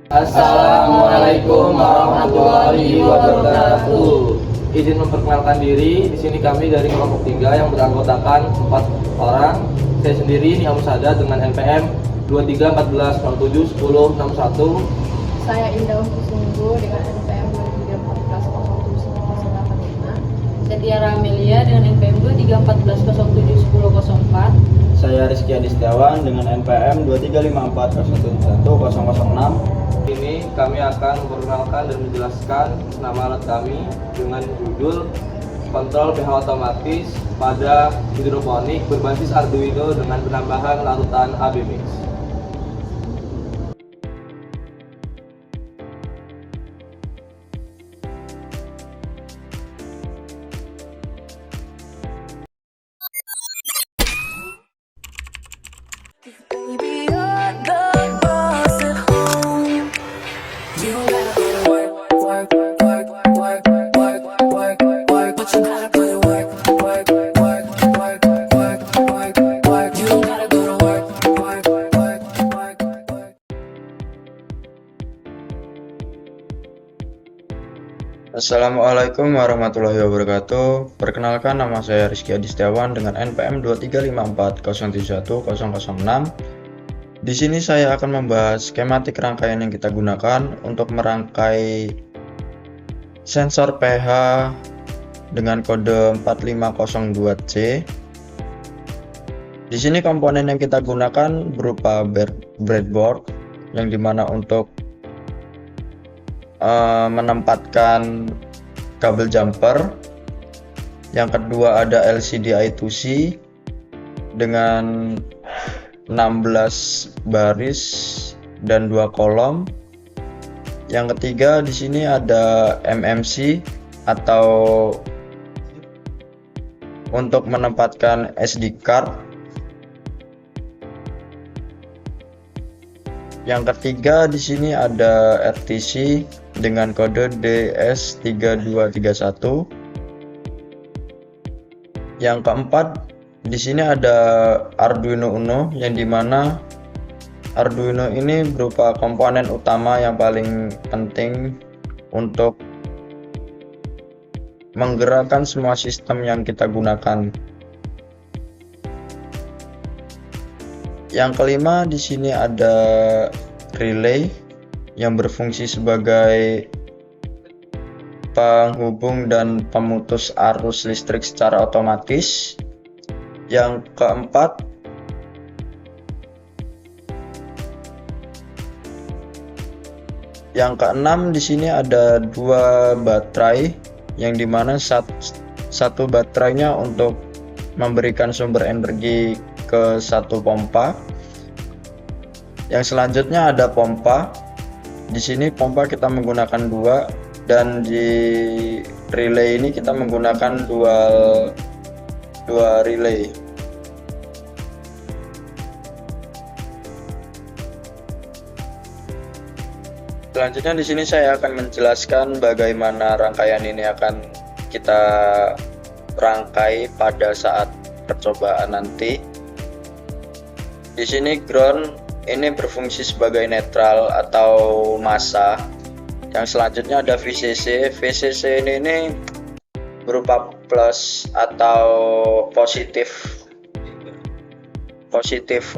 Assalamualaikum warahmatullahi wabarakatuh. Izin memperkenalkan diri. Di sini kami dari kelompok 3 yang beranggotakan 4 orang. Saya sendiri Nia Musada dengan NPM 2314071061. Saya Indah Kusunggu dengan NPM 2314011085. Saya Tiara Amelia dengan NPM 2314071004. Saya Rizky Adi Setiawan dengan NPM 2354011006. Ini kami akan memperkenalkan dan menjelaskan nama alat kami dengan judul kontrol pH otomatis pada hidroponik berbasis Arduino dengan penambahan larutan AB Mix. Baby, you're the boss at home. You don't gotta go to work, work, work, work, work, work, work, but you gotta go to work, work, work, work, work, work, work. You don't gotta go to work, work, work, work, work. Assalamualaikum warahmatullahi wabarakatuh. Perkenalkan, nama saya Rizky Adi Setiawan dengan NPM 2354071006. Di sini saya akan membahas skematik rangkaian yang kita gunakan untuk merangkai sensor pH dengan kode 4502C. Di sini komponen yang kita gunakan berupa breadboard, yang dimana untuk menempatkan kabel jumper. Yang kedua ada LCD I2C dengan 16 baris dan 2 kolom. Yang ketiga di sini ada MMC atau untuk menempatkan SD card. Yang ketiga di sini ada RTC dengan kode DS3231. Yang keempat di sini ada Arduino Uno, yang dimana Arduino ini berupa komponen utama yang paling penting untuk menggerakkan semua sistem yang kita gunakan. Yang kelima di sini ada relay yang berfungsi sebagai penghubung dan pemutus arus listrik secara otomatis. Yang keempat yang keenam di sini ada 2 baterai, yang dimana satu baterainya untuk memberikan sumber energi ke satu pompa. Yang selanjutnya ada pompa. Di sini pompa kita menggunakan 2, dan di relay ini kita menggunakan dua relay. Selanjutnya di sini saya akan menjelaskan bagaimana rangkaian ini akan kita rangkai pada saat percobaan nanti. Di sini ground ini berfungsi sebagai netral atau massa. Yang selanjutnya ada VCC. VCC ini berupa plus atau positif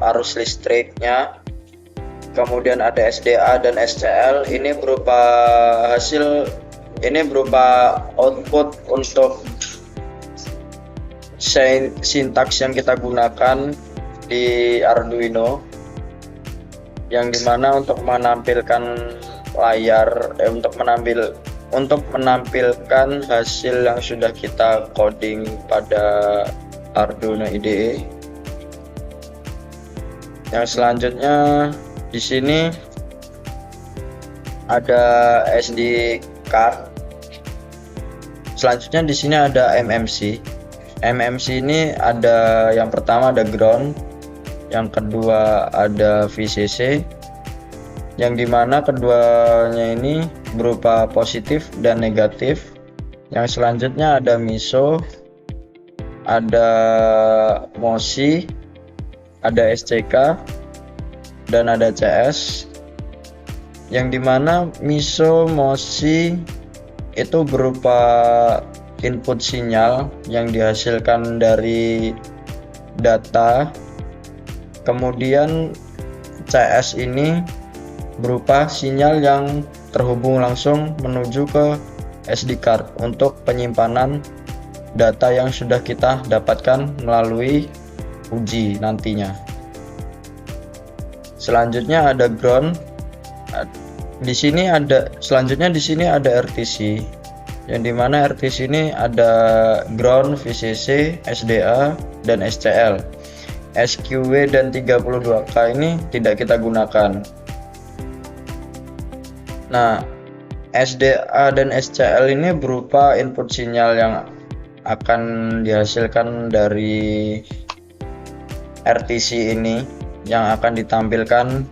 arus listriknya. Kemudian ada SDA dan SCL, ini berupa output untuk sintaks yang kita gunakan di Arduino, yang dimana untuk menampilkan layar untuk menampilkan hasil yang sudah kita coding pada Arduino IDE. Yang selanjutnya di sini ada SD card. Selanjutnya di sini ada MMC. MMC ini ada, yang pertama ada ground, yang kedua ada VCC, yang dimana keduanya ini berupa positif dan negatif. Yang selanjutnya ada MISO, ada MOSI, ada SCK, dan ada CS. yang dimana MISO MOSI itu berupa input sinyal yang dihasilkan dari data, kemudian CS ini berupa sinyal yang terhubung langsung menuju ke SD card untuk penyimpanan data yang sudah kita dapatkan melalui uji nantinya. Selanjutnya ada ground. Di sini ada RTC, yang dimana RTC ini ada ground, VCC, SDA, dan SCL. SQW dan 32K ini tidak kita gunakan. Nah, SDA dan SCL ini berupa input sinyal yang akan dihasilkan dari RTC ini, yang akan ditampilkan,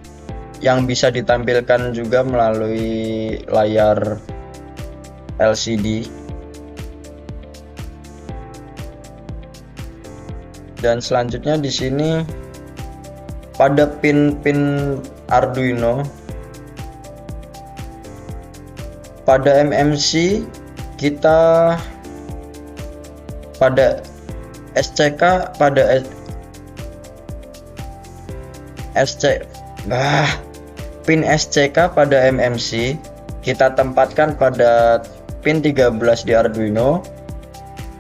yang bisa ditampilkan juga melalui layar LCD. Dan selanjutnya di sini pada pin-pin Arduino, pada MMC kita, pada SCK, pin SCK pada MMC kita tempatkan pada pin 13 di Arduino.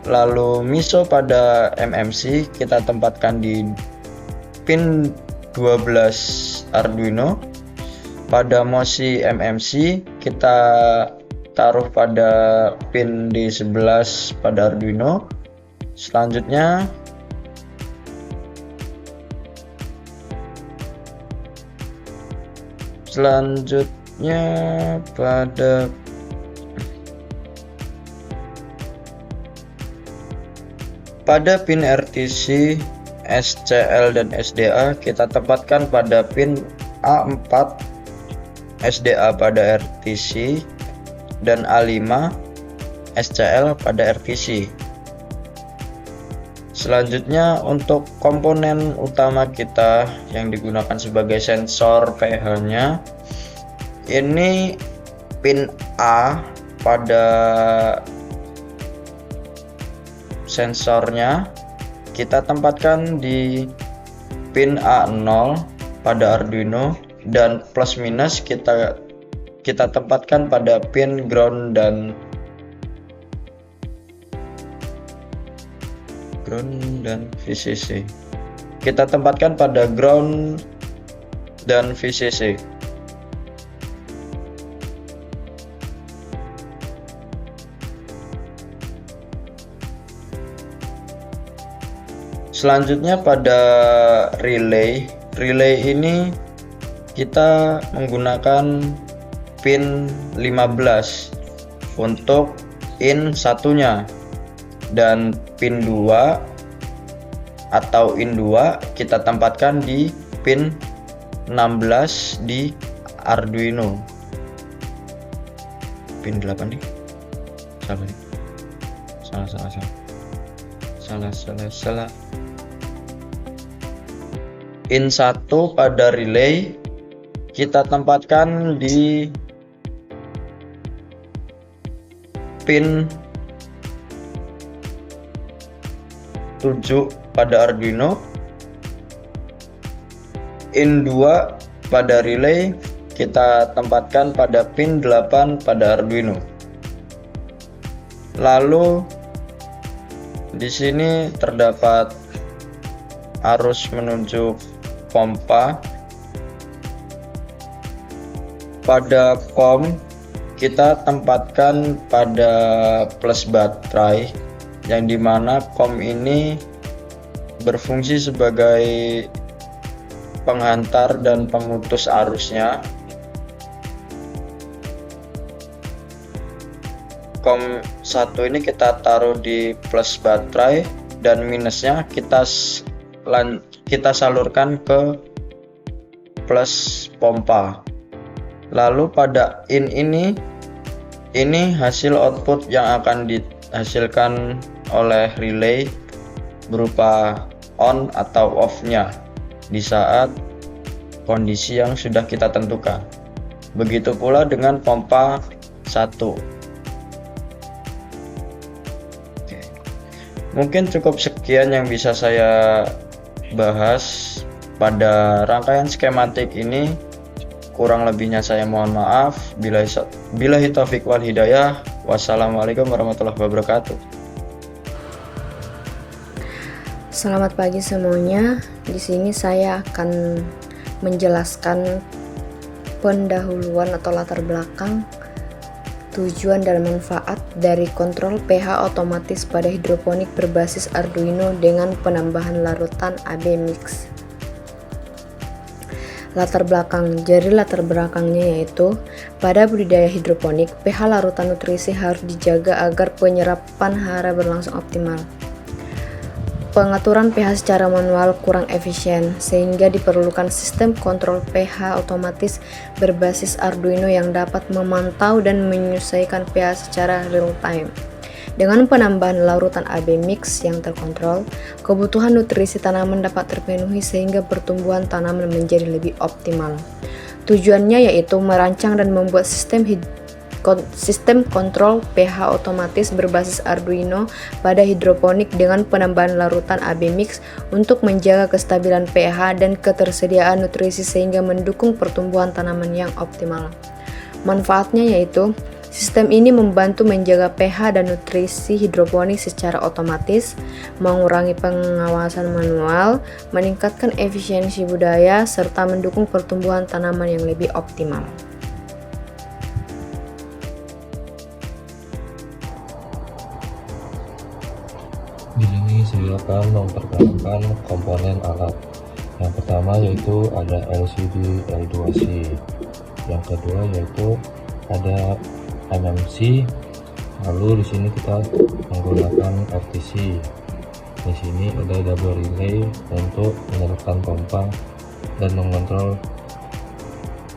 Lalu MISO pada MMC kita tempatkan di pin 12 Arduino. Pada MOSI MMC kita taruh pada pin D11 pada Arduino. Selanjutnya pada pin RTC, SCL, dan SDA kita tempatkan pada pin A4 SDA pada RTC dan A5 SCL pada RTC. Selanjutnya untuk komponen utama kita yang digunakan sebagai sensor pH-nya, ini pin A pada sensornya kita tempatkan di pin A0 pada Arduino, dan plus minus kita tempatkan pada pin ground dan VCC. Kita tempatkan pada ground dan VCC. Selanjutnya pada relay. Relay ini kita menggunakan pin 15 untuk in satunya, dan pin 2 atau in 2 kita tempatkan di pin 16 di Arduino. Pin 8 nih. Salah. In 1 pada relay kita tempatkan di pin 7 pada Arduino. In 2 pada relay kita tempatkan pada pin 8 pada Arduino. Lalu di sini terdapat arus menuju pompa. Pada COM kita tempatkan pada plus baterai, yang dimana COM ini berfungsi sebagai penghantar dan pemutus arusnya. COM 1 ini kita taruh di plus baterai, dan minusnya kita salurkan ke plus pompa. Lalu pada in ini hasil output yang akan dihasilkan oleh relay berupa on atau off-nya di saat kondisi yang sudah kita tentukan. Begitu pula dengan pompa 1. Mungkin cukup sekian yang bisa saya bahas pada rangkaian skematik ini. Kurang lebihnya saya mohon maaf. Billahi taufiq wal hidayah. Wassalamualaikum warahmatullahi wabarakatuh. Selamat pagi semuanya. Di sini saya akan menjelaskan pendahuluan atau latar belakang, tujuan dan manfaat dari kontrol pH otomatis pada hidroponik berbasis Arduino dengan penambahan larutan AB mix. Latar belakang. Jadi latar belakangnya yaitu pada budidaya hidroponik, pH larutan nutrisi harus dijaga agar penyerapan hara berlangsung optimal. Pengaturan pH secara manual kurang efisien, sehingga diperlukan sistem kontrol pH otomatis berbasis Arduino yang dapat memantau dan menyesuaikan pH secara real time. Dengan penambahan larutan AB mix yang terkontrol, kebutuhan nutrisi tanaman dapat terpenuhi sehingga pertumbuhan tanaman menjadi lebih optimal. Tujuannya yaitu merancang dan membuat sistem kontrol pH otomatis berbasis Arduino pada hidroponik dengan penambahan larutan AB mix untuk menjaga kestabilan pH dan ketersediaan nutrisi sehingga mendukung pertumbuhan tanaman yang optimal. Manfaatnya yaitu sistem ini membantu menjaga pH dan nutrisi hidroponik secara otomatis, mengurangi pengawasan manual, meningkatkan efisiensi budaya, serta mendukung pertumbuhan tanaman yang lebih optimal. Di sini saya akan memperkenalkan komponen alat. Yang pertama yaitu ada LCD L2C. Yang kedua yaitu ada MMC. Lalu di sini kita menggunakan RTC. Di sini ada double relay untuk menyalakan pompa dan mengontrol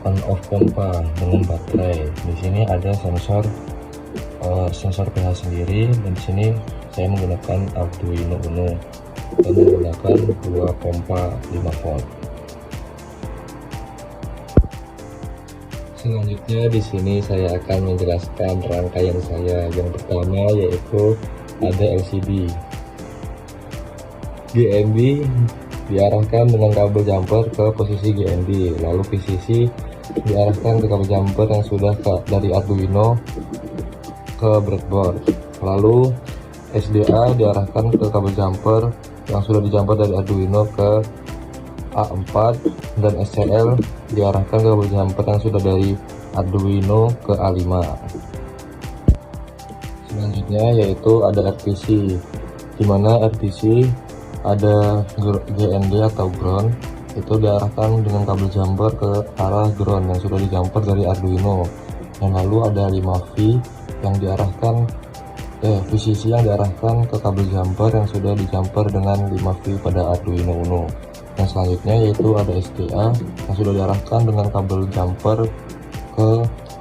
on off pompa dengan baterai. Di sini ada sensor pH sendiri, dan di sini saya menggunakan Arduino Uno dan menggunakan dua pompa 5 volt. Selanjutnya di sini saya akan menjelaskan rangkaian saya. Yang pertama yaitu ada LCD. GND diarahkan dengan kabel jumper ke posisi GND, lalu VCC diarahkan ke kabel jumper yang sudah dari Arduino ke breadboard, lalu SDA diarahkan ke kabel jumper yang sudah dijumper dari Arduino ke A4, dan SCL diarahkan ke kabel jumper yang sudah dari Arduino ke A5. Selanjutnya yaitu ada RTC, di mana RTC ada GND atau ground, itu diarahkan dengan kabel jumper ke arah ground yang sudah dijumper dari Arduino, dan lalu ada 5V yang diarahkan VCC yang diarahkan ke kabel jumper yang sudah dijumper dengan 5V pada Arduino Uno. Yang selanjutnya yaitu ada SDA yang sudah diarahkan dengan kabel jumper ke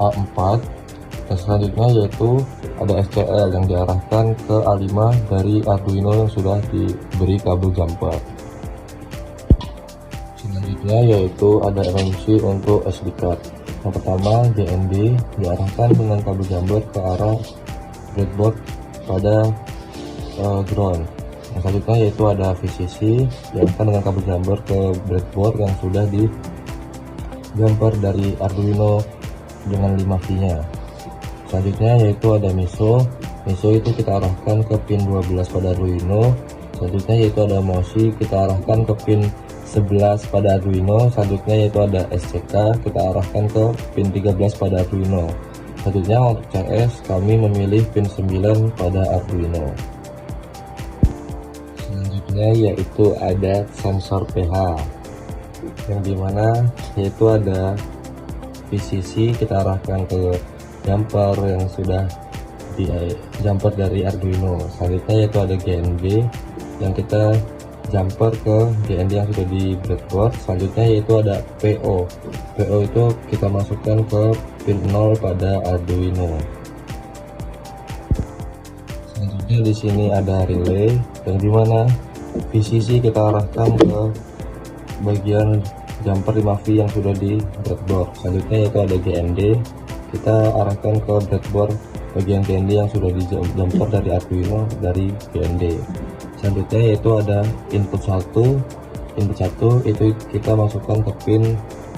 A4, dan selanjutnya yaitu ada SCL yang diarahkan ke A5 dari Arduino yang sudah diberi kabel jumper. Selanjutnya yaitu ada MMC untuk SD card. Yang pertama GND diarahkan dengan kabel jumper ke arah breadboard pada ground. Yang selanjutnya yaitu ada VCC diarahkan dengan kabel jumper ke breadboard yang sudah di jumper dari Arduino dengan 5V nya. Selanjutnya yaitu ada MISO. MISO itu kita arahkan ke pin 12 pada Arduino. Selanjutnya yaitu ada MOSI, kita arahkan ke pin 11 pada Arduino. Selanjutnya yaitu ada SCK, kita arahkan ke pin 13 pada Arduino. Selanjutnya untuk CS kami memilih pin 9 pada Arduino. Selanjutnya yaitu ada sensor pH, yang dimana yaitu ada VCC kita arahkan ke jumper yang sudah di jumper dari Arduino. Selanjutnya yaitu ada GND yang kita jumper ke GND yang sudah di breadboard. Selanjutnya yaitu ada PO. PO itu kita masukkan ke pin 0 pada Arduino. Selanjutnya di sini ada relay yang dimana VCC kita arahkan ke bagian jumper 5V yang sudah di breadboard. Selanjutnya yaitu ada GND, kita arahkan ke breadboard bagian GND yang sudah di jumper dari Arduino dari GND. Selanjutnya yaitu ada input 1 itu kita masukkan ke pin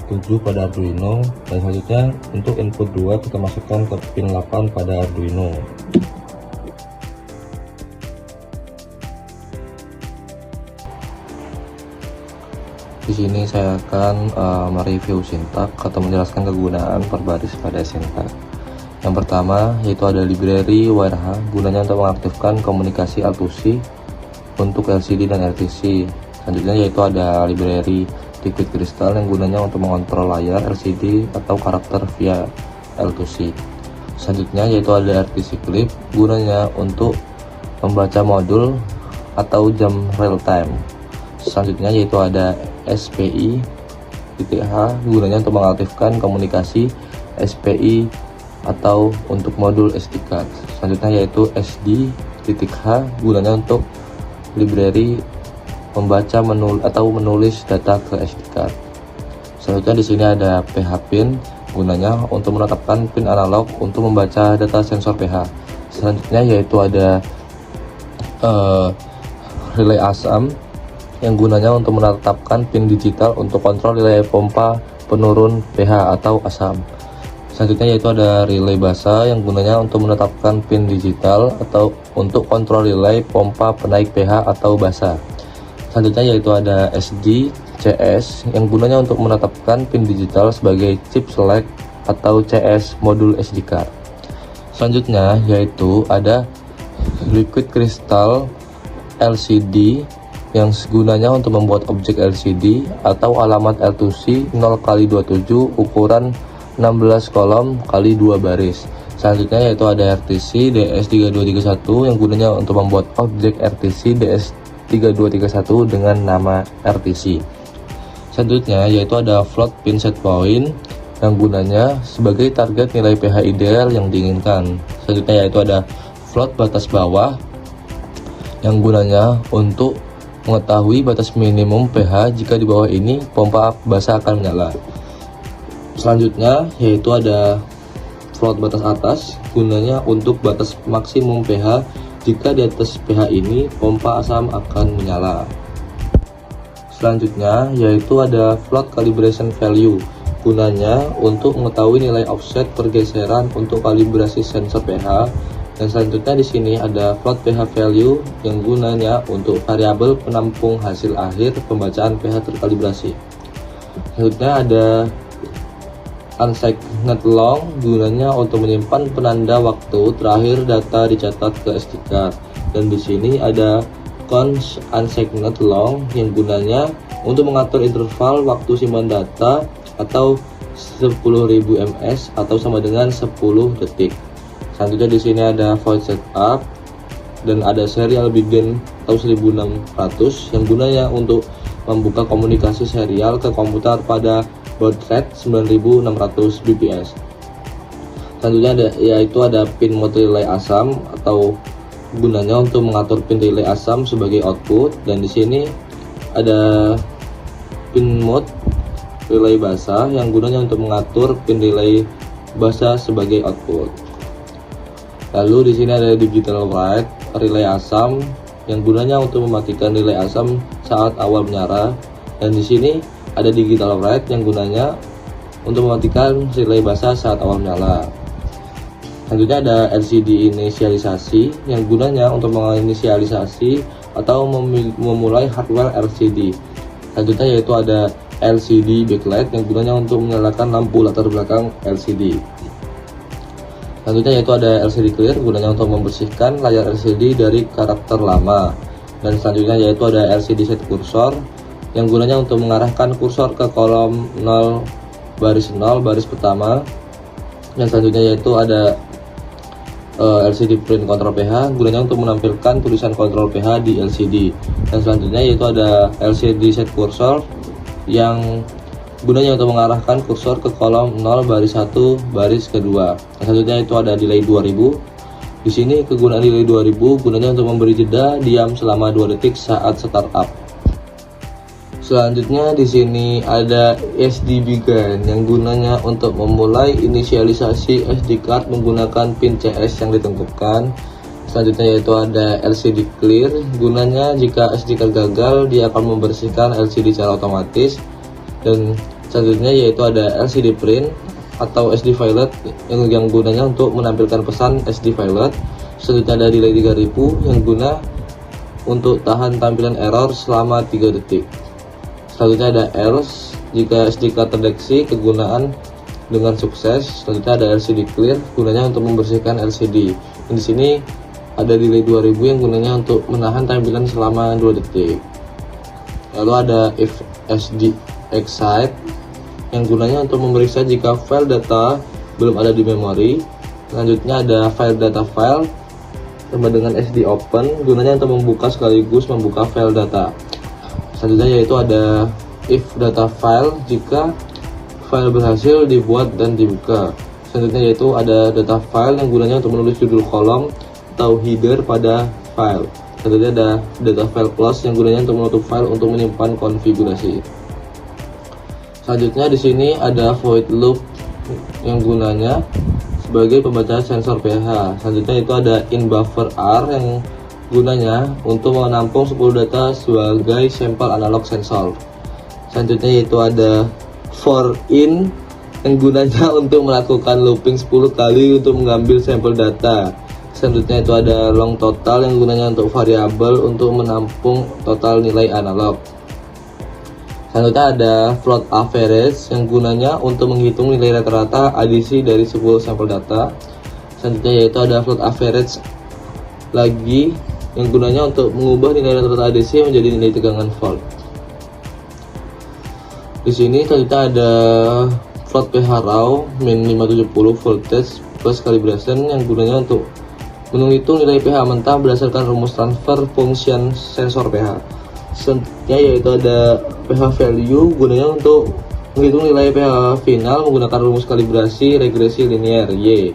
7 pada Arduino, dan selanjutnya untuk input 2 kita masukkan ke pin 8 pada Arduino. Di sini saya akan mereview sintak atau menjelaskan kegunaan per baris pada sintak. Yang pertama yaitu ada library WireH, gunanya untuk mengaktifkan komunikasi L2C untuk LCD dan LTC. Selanjutnya yaitu ada library Liquid Crystal yang gunanya untuk mengontrol layar LCD atau karakter via L2C. Selanjutnya yaitu ada RTC Clip, gunanya untuk membaca modul atau jam real time. Selanjutnya yaitu ada SPI.H, gunanya untuk mengaktifkan komunikasi SPI atau untuk modul SD card. Selanjutnya yaitu SD.H, gunanya untuk library membaca atau menulis data ke SD card. Selanjutnya di sini ada PH pin, gunanya untuk menetapkan pin analog untuk membaca data sensor PH. Selanjutnya yaitu ada relay ASAM yang gunanya untuk menetapkan pin digital untuk kontrol relay pompa penurun pH atau ASAM. Selanjutnya yaitu ada relay basa yang gunanya untuk menetapkan pin digital atau untuk kontrol relay pompa penaik pH atau basa. Selanjutnya yaitu ada SD-CS yang gunanya untuk menetapkan pin digital sebagai chip select atau CS modul SD card. Selanjutnya yaitu ada Liquid Crystal LCD yang gunanya untuk membuat objek LCD atau alamat L2C 0x27 ukuran 16 kolom kali 2 baris. Selanjutnya yaitu ada RTC DS3231 yang gunanya untuk membuat objek RTC DS3231 dengan nama RTC. Selanjutnya yaitu ada float pin set point yang gunanya sebagai target nilai pH ideal yang diinginkan. Selanjutnya yaitu ada float batas bawah yang gunanya untuk mengetahui batas minimum pH jika di bawah ini pompa basa akan menyala. Selanjutnya yaitu ada float batas atas, gunanya untuk batas maksimum pH jika di atas pH ini pompa ASAM akan menyala. Selanjutnya yaitu ada float calibration value, gunanya untuk mengetahui nilai offset pergeseran untuk kalibrasi sensor pH. Dan selanjutnya di sini ada float pH value yang gunanya untuk variabel penampung hasil akhir pembacaan pH terkalibrasi. Selanjutnya ada unsigned long, gunanya untuk menyimpan penanda waktu terakhir data dicatat ke SD card. Dan di sini ada cons unsigned long yang gunanya untuk mengatur interval waktu simpan data atau 10.000 ms atau sama dengan 10 detik. Selanjutnya di sini ada void setup dan ada serial begin atau 1600 yang gunanya untuk membuka komunikasi serial ke komputer pada baud rate 9600 bps. Selanjutnya yaitu ada pin mode relay ASAM atau gunanya untuk mengatur pin relay ASAM sebagai output, dan di sini ada pin mode relay basa yang gunanya untuk mengatur pin relay basa sebagai output. Lalu di sini ada digital write relay ASAM yang gunanya untuk mematikan relay ASAM saat awal menyala, dan di sini ada digital write yang gunanya untuk mematikan relay basa saat awal menyala. Selanjutnya ada LCD inisialisasi yang gunanya untuk menginisialisasi atau memulai hardware LCD. Selanjutnya yaitu ada LCD backlight yang gunanya untuk menyalakan lampu latar belakang LCD. Selanjutnya yaitu ada LCD clear, gunanya untuk membersihkan layar LCD dari karakter lama. Dan selanjutnya yaitu ada LCD set cursor yang gunanya untuk mengarahkan kursor ke kolom 0 baris pertama. Dan selanjutnya yaitu ada LCD print control pH, gunanya untuk menampilkan tulisan kontrol pH di LCD. Dan selanjutnya yaitu ada LCD set cursor yang gunanya untuk mengarahkan kursor ke kolom 0 baris 1 baris kedua. Dan selanjutnya itu ada delay 2000. Di sini kegunaan delay 2000 gunanya untuk memberi jeda diam selama 2 detik saat startup. Selanjutnya di sini ada SD Begin yang gunanya untuk memulai inisialisasi SD card menggunakan pin CS yang ditentukan. Selanjutnya yaitu ada LCD Clear, gunanya jika SD card gagal dia akan membersihkan LCD secara otomatis. Dan selanjutnya yaitu ada LCD Print atau SD Violet yang gunanya untuk menampilkan pesan SD Violet. Selanjutnya ada delay 3000 yang guna untuk tahan tampilan error selama 3 detik. Selanjutnya ada else jika SD card terdeteksi kegunaan dengan sukses. Selanjutnya ada LCD Clear gunanya untuk membersihkan LCD. Dan di sini ada delay 2000 yang gunanya untuk menahan tampilan selama 2 detik. Lalu ada if SD Excite yang gunanya untuk memeriksa jika file data belum ada di memori. Selanjutnya ada file data file sama dengan SD Open gunanya untuk membuka sekaligus membuka file data. Selanjutnya yaitu ada if data file jika file berhasil dibuat dan dibuka. Selanjutnya yaitu ada data file yang gunanya untuk menulis judul kolom atau header pada file. Selanjutnya ada data file close yang gunanya untuk menutup file untuk menyimpan konfigurasi. Selanjutnya di sini ada void loop yang gunanya sebagai pembaca sensor pH. Selanjutnya itu ada in buffer R yang gunanya untuk menampung 10 data sebagai sampel analog sensor. Selanjutnya yaitu ada for in yang gunanya untuk melakukan looping 10 kali untuk mengambil sampel data. Selanjutnya itu ada long total yang gunanya untuk variabel untuk menampung total nilai analog. Selanjutnya ada float average yang gunanya untuk menghitung nilai rata-rata adisi dari 10 sampel data. Selanjutnya yaitu ada float average lagi yang gunanya untuk mengubah nilai rata-rata ADC menjadi nilai tegangan volt. Di sini ternyata ada float pH raw min 570 voltage plus calibration yang gunanya untuk menghitung nilai pH mentah berdasarkan rumus transfer function sensor pH. Selanjutnya yaitu ada pH value gunanya untuk menghitung nilai pH final menggunakan rumus kalibrasi regresi linear Y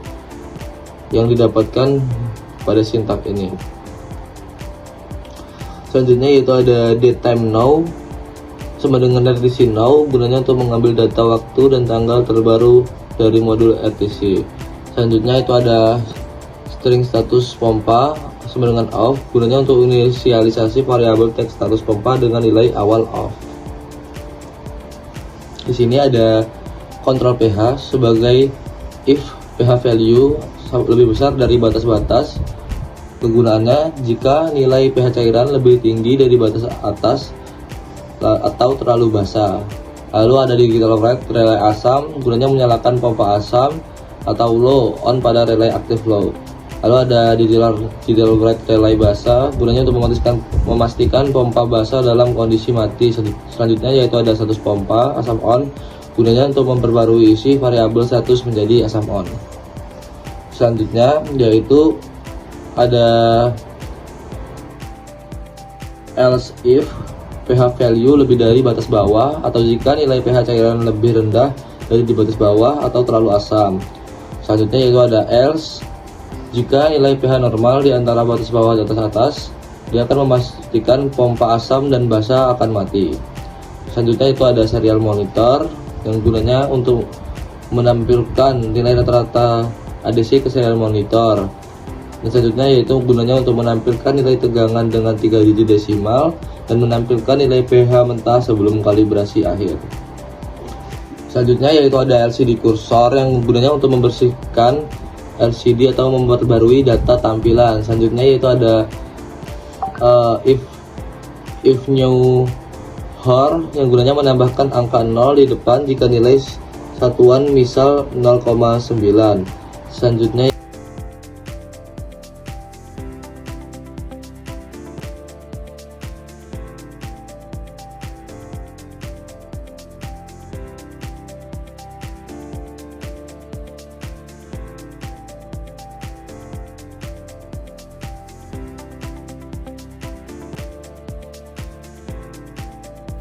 yang didapatkan pada sintak ini. Selanjutnya yaitu ada datetime now sama dengan RTC now gunanya untuk mengambil data waktu dan tanggal terbaru dari modul RTC. Selanjutnya itu ada string status pompa sama dengan off gunanya untuk inisialisasi variabel teks status pompa dengan nilai awal off. Di sini ada kontrol pH sebagai if pH value lebih besar dari batas-batas. Kegunaannya jika nilai pH cairan lebih tinggi dari batas atas atau terlalu basah. Lalu ada digital write relay asam gunanya menyalakan pompa asam atau low on pada relay active low. Lalu ada digital write relay basah gunanya untuk memastikan pompa basah dalam kondisi mati. Selanjutnya yaitu ada status pompa asam on gunanya untuk memperbarui isi variabel status menjadi asam on. Selanjutnya yaitu ada else if pH value lebih dari batas bawah atau jika nilai pH cairan lebih rendah dari di batas bawah atau terlalu asam. Selanjutnya yaitu ada else jika nilai pH normal di antara batas bawah dan atas, dia akan memastikan pompa asam dan basa akan mati. Selanjutnya itu ada serial monitor yang gunanya untuk menampilkan nilai rata-rata ADC ke serial monitor. Dan selanjutnya yaitu gunanya untuk menampilkan nilai tegangan dengan 3 digit desimal dan menampilkan nilai pH mentah sebelum kalibrasi akhir. Selanjutnya yaitu ada LCD kursor yang gunanya untuk membersihkan LCD atau memperbarui data tampilan. Selanjutnya yaitu ada if new HOR yang gunanya menambahkan angka 0 di depan jika nilai satuan misal 0,9. Selanjutnya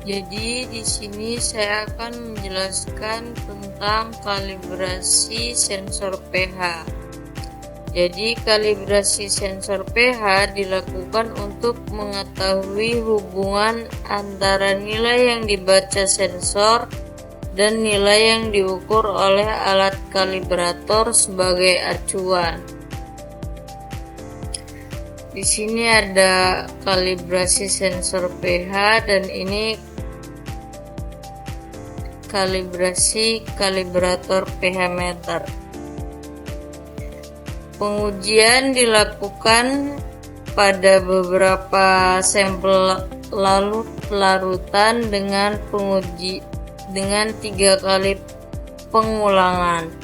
Jadi di sini saya akan menjelaskan tentang kalibrasi sensor pH. Jadi kalibrasi sensor pH dilakukan untuk mengetahui hubungan antara nilai yang dibaca sensor dan nilai yang diukur oleh alat kalibrator sebagai acuan. Di sini ada kalibrasi sensor pH dan ini kalibrasi kalibrator pH meter. Pengujian dilakukan pada beberapa sampel larutan dengan 3 kali pengulangan.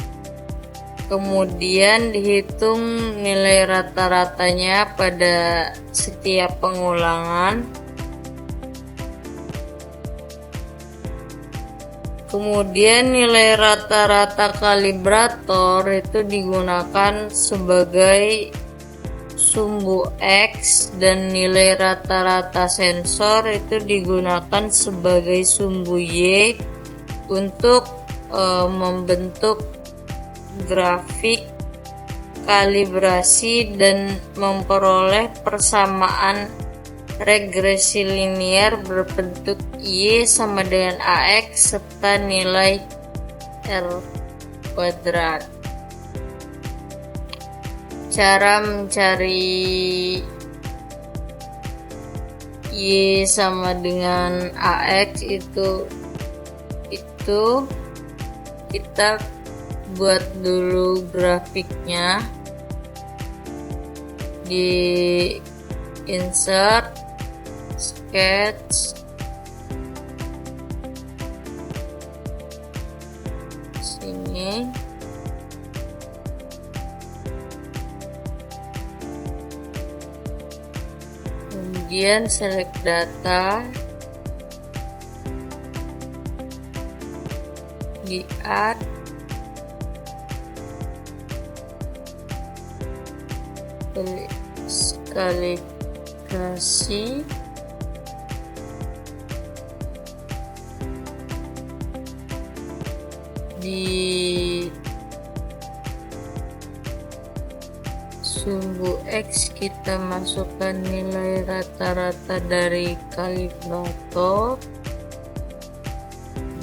Kemudian dihitung nilai rata-ratanya pada setiap pengulangan. Kemudian nilai rata-rata kalibrator itu digunakan sebagai sumbu X dan nilai rata-rata sensor itu digunakan sebagai sumbu Y untuk membentuk grafik kalibrasi dan memperoleh persamaan regresi linear berbentuk Y sama dengan AX serta nilai R kuadrat. Cara mencari Y sama dengan AX itu kita buat dulu grafiknya di insert, sketch, sini, kemudian select data, di add, kalibrasi, di sumbu X kita masukkan nilai rata-rata dari kalibrator,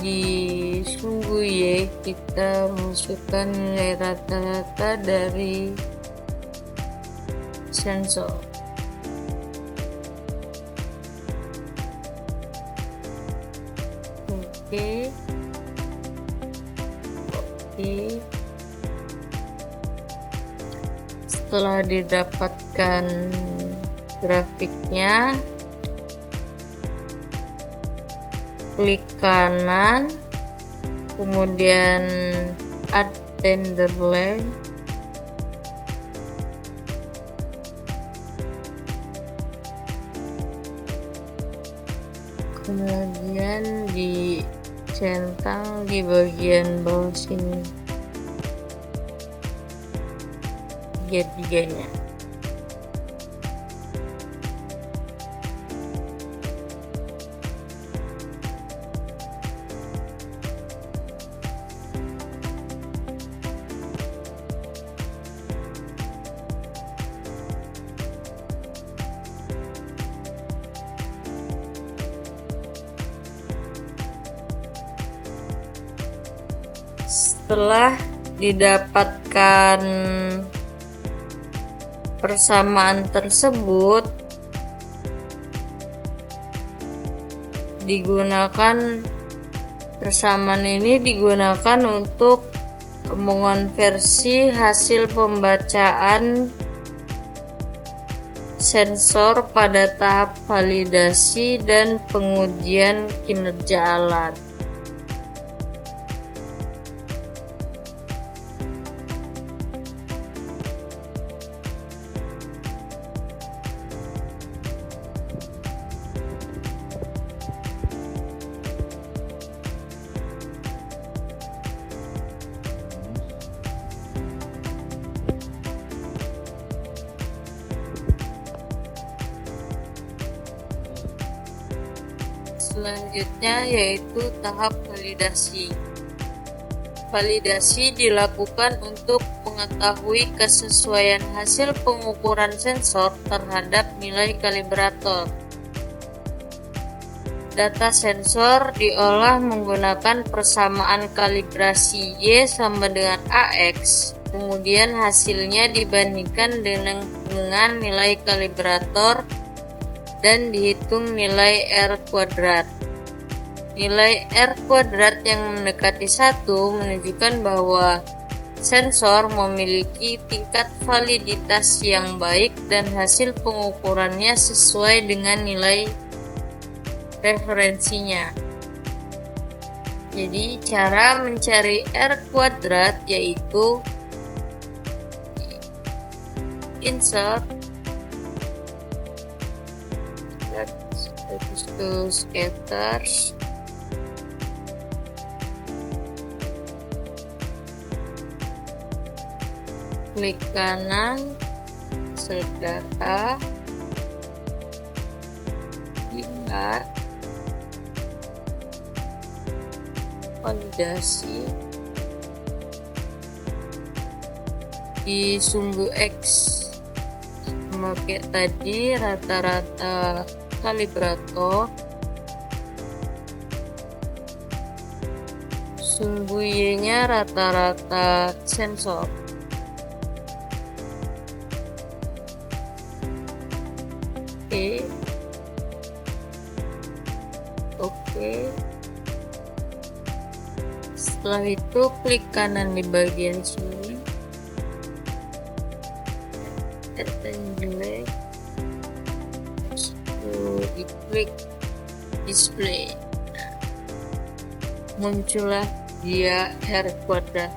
di sumbu Y kita masukkan nilai rata-rata dari sensor. Oke. Setelah didapatkan grafiknya, klik kanan, kemudian add tenderloin, kemudian dicentang di bagian bawah sini tiga-tiganya. Setelah didapatkan persamaan tersebut, persamaan ini digunakan untuk mengonversi hasil pembacaan sensor pada tahap validasi dan pengujian kinerja alat. Selanjutnya yaitu tahap validasi. Validasi dilakukan untuk mengetahui kesesuaian hasil pengukuran sensor terhadap nilai kalibrator. Data sensor diolah menggunakan persamaan kalibrasi Y sama dengan AX, kemudian hasilnya dibandingkan dengan nilai kalibrator dan dihitung nilai R kuadrat. Nilai R kuadrat yang mendekati 1 menunjukkan bahwa sensor memiliki tingkat validitas yang baik dan hasil pengukurannya sesuai dengan nilai referensinya. Jadi cara mencari R kuadrat yaitu insert to scatters, klik kanan, select data, lihat, validasi, di sumbu X memakai tadi rata-rata kalibrator, sumbu Y nya rata-rata sensor. Oke. Setelah itu klik kanan di bagian sini, data jelek, diklik display. Nah, muncullah dia R kuadrat.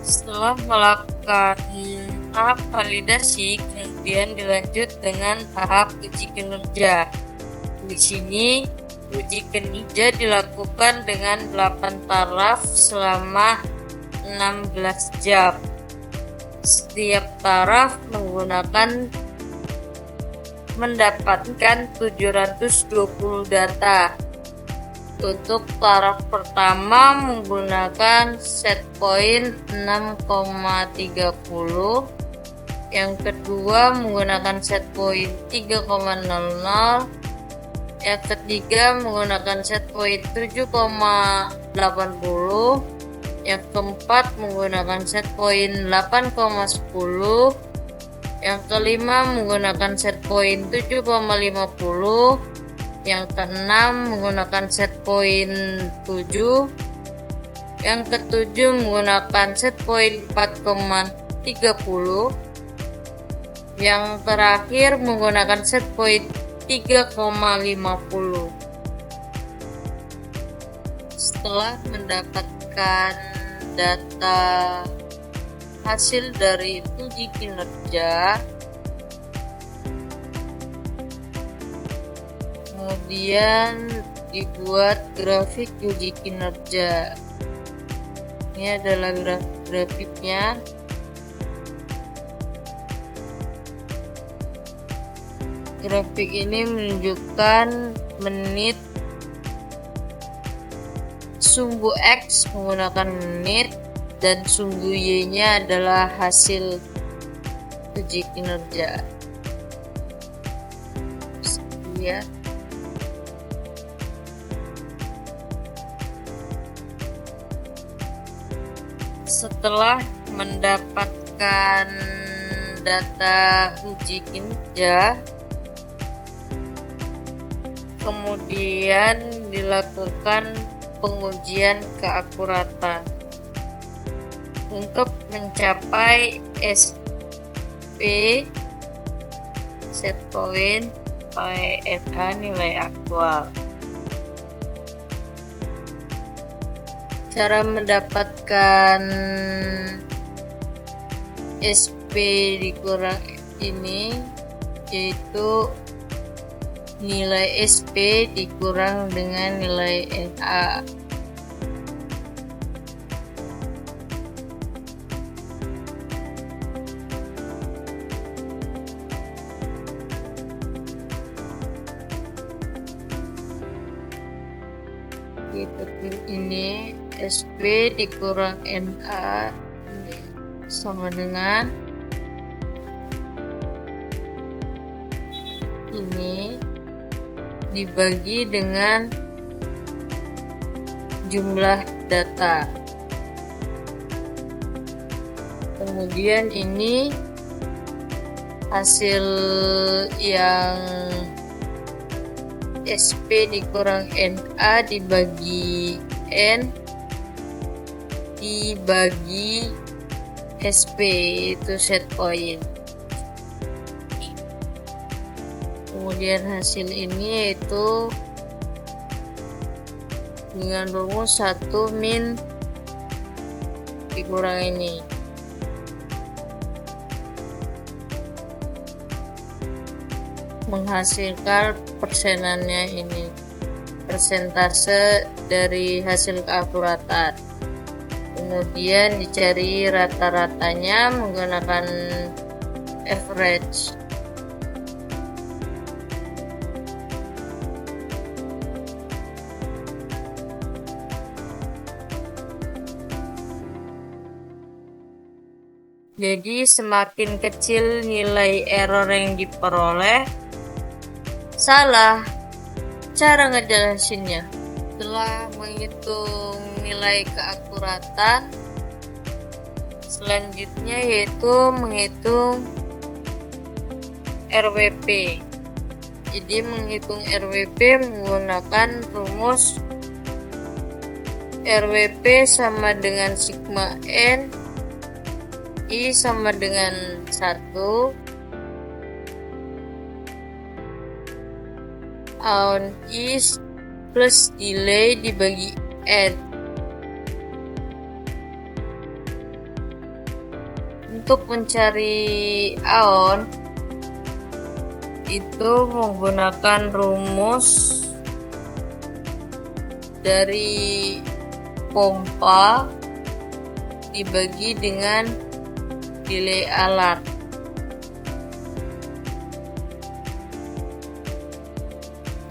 Setelah melakukan tahap validasi, kemudian dilanjut dengan tahap uji kinerja. Di sini uji kinerja dilakukan dengan 8 taraf selama 16 jam. Setiap taraf mendapatkan 720 data. Untuk taraf pertama menggunakan set point 6,30, yang kedua menggunakan set point 3,00, yang ketiga menggunakan set point 7,80, yang keempat menggunakan set point 8,10, yang kelima menggunakan set point 7,50, yang keenam menggunakan set point 7, yang ketujuh menggunakan set point 4,30, yang terakhir menggunakan set point 3,50. Setelah mendapatkan data hasil dari uji kinerja, kemudian dibuat grafik uji kinerja. Ini adalah grafiknya. Grafik ini menunjukkan menit, sumbu X menggunakan menit, dan sumbu Y-nya adalah hasil uji kinerja. Ya. Setelah mendapatkan data uji kinerja, Kemudian dilakukan pengujian keakuratan. Untuk mencapai SP set point PH nilai aktual. Cara mendapatkan SP dikurang ini yaitu nilai SP dikurang dengan nilai NA. Ini SP dikurang NA sama dengan ini dibagi dengan jumlah data. Kemudian ini hasil yang SP dikurang NA dibagi N dibagi SP, itu set point. Kemudian hasil ini yaitu dengan rumus 1 min dikurang ini. Menghasilkan persenannya ini, persentase dari hasil keakuratan. Kemudian dicari rata-ratanya menggunakan average. Jadi semakin kecil nilai error yang diperoleh, salah cara ngejelasinnya. Setelah menghitung nilai keakuratan, selanjutnya yaitu menghitung RWP. Jadi menghitung RWP menggunakan rumus RWP sama dengan sigma N I sama dengan 1 on is plus delay dibagi N. Untuk mencari aon itu menggunakan rumus dari pompa dibagi dengan delay alarm.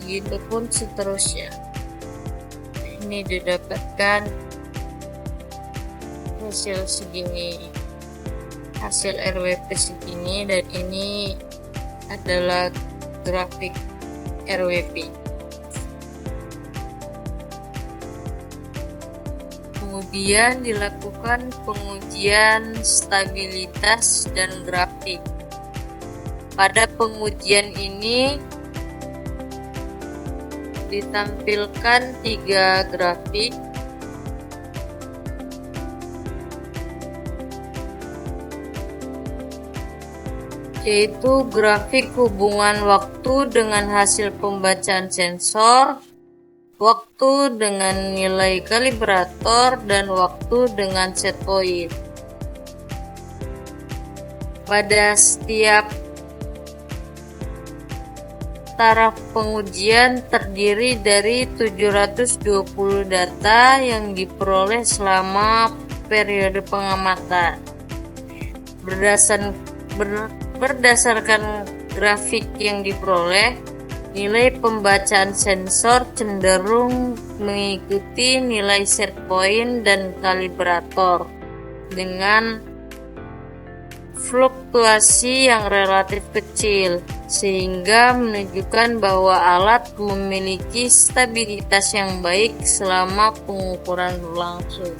Begitupun seterusnya. Ini didapatkan hasil segini, hasil RWP segini, dan ini adalah grafik RWP. Kemudian dilakukan pengujian stabilitas dan grafik. Pada pengujian ini ditampilkan 3 grafik, yaitu grafik hubungan waktu dengan hasil pembacaan sensor, waktu dengan nilai kalibrator, dan waktu dengan set point. Pada setiap taraf pengujian terdiri dari 720 data yang diperoleh selama periode pengamatan. Berdasarkan grafik yang diperoleh, nilai pembacaan sensor cenderung mengikuti nilai set point dan kalibrator dengan fluktuasi yang relatif kecil, sehingga menunjukkan bahwa alat memiliki stabilitas yang baik selama pengukuran berlangsung.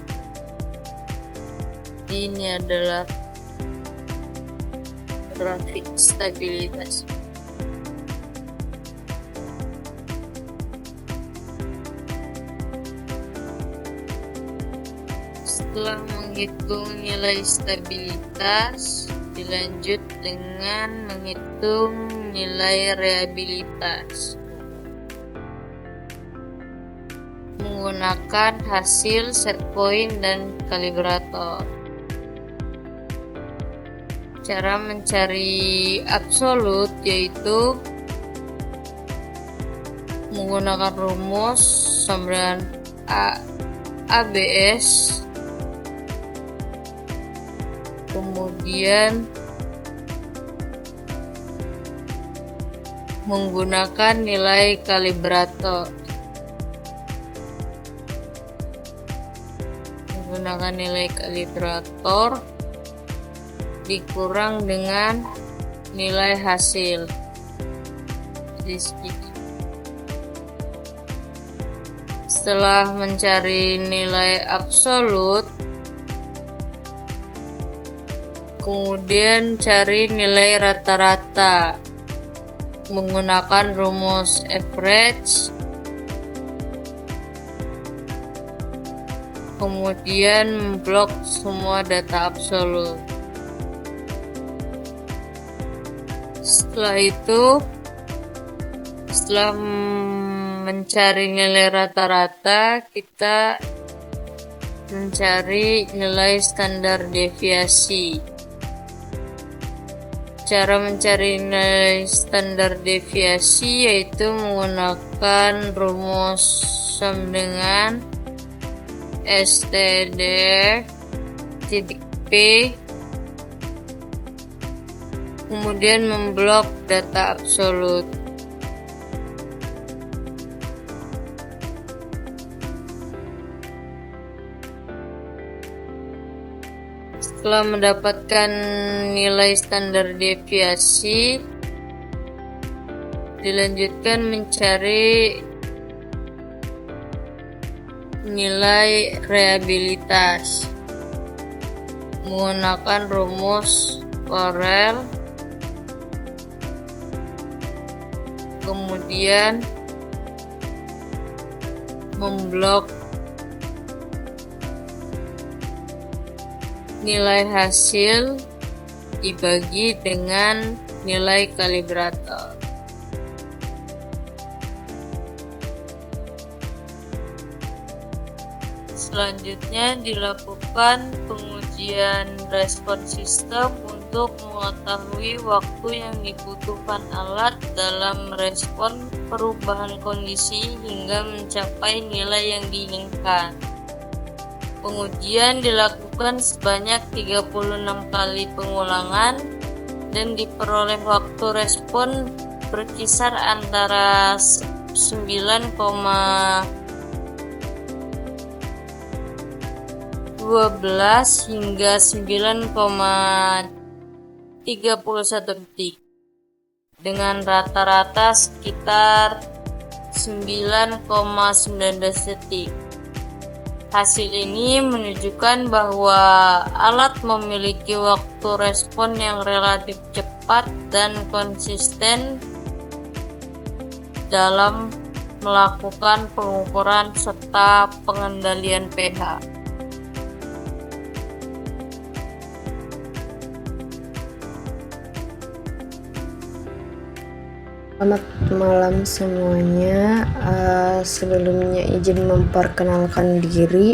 Ini adalah grafik stabilitas. Setelah menghitung nilai stabilitas, dilanjut dengan menghitung nilai reliabilitas menggunakan hasil set point dan kalibrator. Cara mencari absolut yaitu menggunakan rumus sama dengan ABS, kemudian menggunakan nilai kalibrator. Menggunakan nilai kalibrator dikurang dengan nilai hasil. Setelah mencari nilai absolut, kemudian cari nilai rata-rata menggunakan rumus average, kemudian memblok semua data absolut. Setelah itu, setelah mencari nilai rata-rata, kita mencari nilai standar deviasi. Cara mencari nilai standar deviasi yaitu menggunakan rumus sama dengan STD(P), kemudian memblok data absolut. Setelah mendapatkan nilai standar deviasi, dilanjutkan mencari nilai reliabilitas menggunakan rumus Borel, kemudian memblok nilai hasil dibagi dengan nilai kalibrator. Selanjutnya dilakukan pengujian respon sistem untuk mengetahui waktu yang dibutuhkan alat dalam merespon perubahan kondisi hingga mencapai nilai yang diinginkan. Pengujian dilakukan sebanyak 36 kali pengulangan dan diperoleh waktu respon berkisar antara 9,12 hingga 9,31 detik dengan rata-rata sekitar 9,19 detik. Hasil ini menunjukkan bahwa alat memiliki waktu respon yang relatif cepat dan konsisten dalam melakukan pengukuran serta pengendalian pH. Selamat malam semuanya. Sebelumnya izin memperkenalkan diri.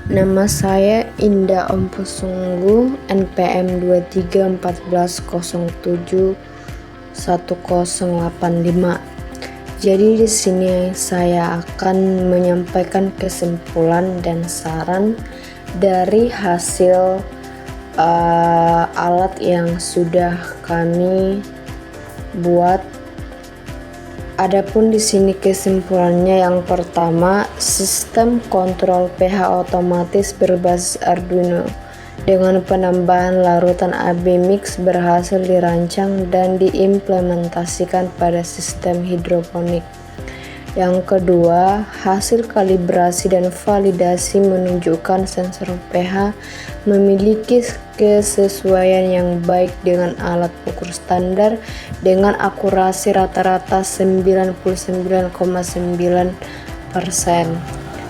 Nama saya Indah Ompusungguh, NPM 2314071085. Jadi di sini saya akan menyampaikan kesimpulan dan saran dari hasil alat yang sudah kami buat. Adapun di sini kesimpulannya, yang pertama, sistem kontrol pH otomatis berbasis Arduino dengan penambahan larutan AB mix berhasil dirancang dan diimplementasikan pada sistem hidroponik. Yang kedua, hasil kalibrasi dan validasi menunjukkan sensor pH memiliki kesesuaian yang baik dengan alat ukur standar dengan akurasi rata-rata 99,9%.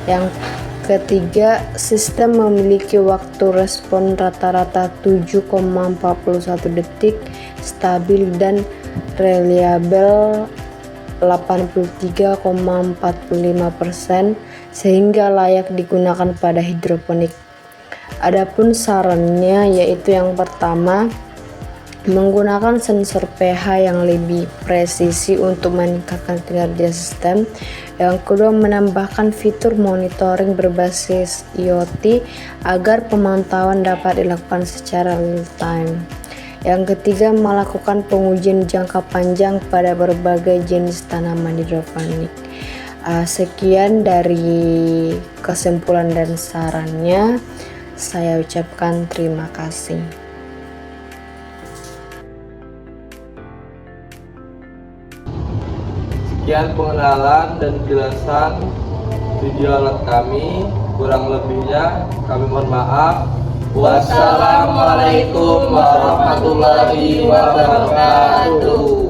Yang Ketiga, sistem memiliki waktu respon rata-rata 7,41 detik, stabil dan reliabel 83,45%, sehingga layak digunakan pada hidroponik. Adapun sarannya yaitu yang pertama, menggunakan sensor pH yang lebih presisi untuk meningkatkan kinerja sistem. Yang kedua, menambahkan fitur monitoring berbasis IoT agar pemantauan dapat dilakukan secara real time. Yang ketiga, melakukan pengujian jangka panjang pada berbagai jenis tanaman hidroponik. Sekian dari kesimpulan dan sarannya. Saya ucapkan terima kasih. Sekian pengenalan dan penjelasan video alat kami. Kurang lebihnya kami mohon maaf. Wassalamualaikum warahmatullahi wabarakatuh.